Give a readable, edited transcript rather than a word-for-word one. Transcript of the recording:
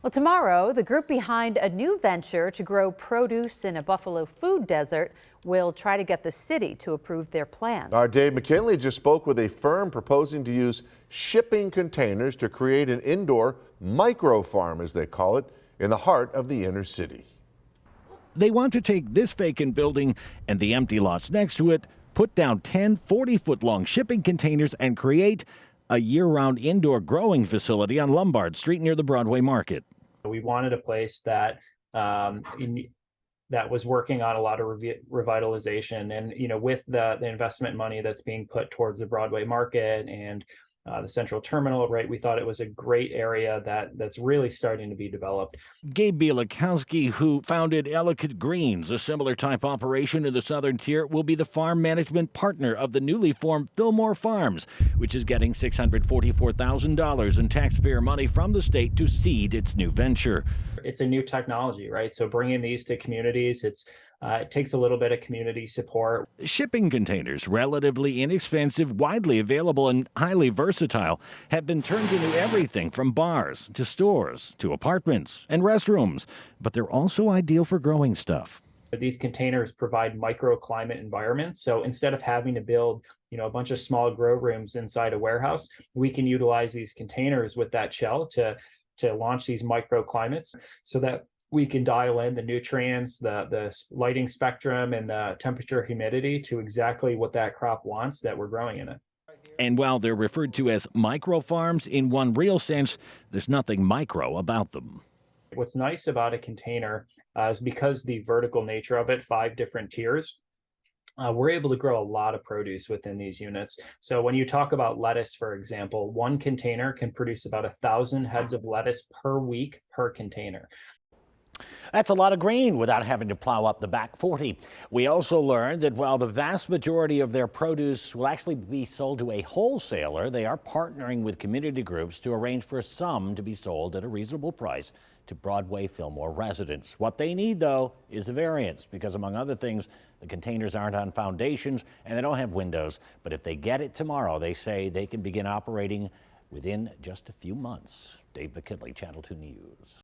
Well, tomorrow, the group behind a new venture to grow produce in a buffalo food desert will try to get the city to approve their plan. Our Dave McKinley just spoke with a firm proposing to use shipping containers to create an indoor micro farm, as they call it, in the heart of the inner city. They want to take this vacant building and the empty lots next to it, put down 10 40-foot-long shipping containers, and create a year-round indoor growing facility on Lombard Street near the Broadway Market. We wanted a place that that was working on a lot of revitalization, and with the investment money that's being put towards the Broadway Market and the Central Terminal, right? We thought it was a great area that's really starting to be developed. Gabe Bielikowski, who founded Ellicott Greens, a similar type operation in the southern tier, will be the farm management partner of the newly formed Fillmore Farms, which is getting $644,000 in taxpayer money from the state to seed its new venture. It's a new technology, right? So bringing these to communities, it takes a little bit of community support. Shipping containers, relatively inexpensive, widely available, and highly versatile, have been turned into everything from bars to stores to apartments and restrooms. But they're also ideal for growing stuff. These containers provide microclimate environments. So instead of having to build a bunch of small grow rooms inside a warehouse, we can utilize these containers with that shell to launch these microclimates so that we can dial in the nutrients, the lighting spectrum, and the temperature, humidity to exactly what that crop wants that we're growing in it. And while they're referred to as micro farms, in one real sense, there's nothing micro about them. What's nice about a container is because the vertical nature of it, 5 different tiers, we're able to grow a lot of produce within these units. So when you talk about lettuce, for example, one container can produce about 1,000 heads of lettuce per week per container. That's a lot of grain without having to plow up the back 40. We also learned that while the vast majority of their produce will actually be sold to a wholesaler, they are partnering with community groups to arrange for some to be sold at a reasonable price to Broadway Fillmore residents. What they need, though, is a variance because, among other things, the containers aren't on foundations and they don't have windows. But if they get it tomorrow, they say they can begin operating within just a few months. Dave McKinley, Channel 2 News.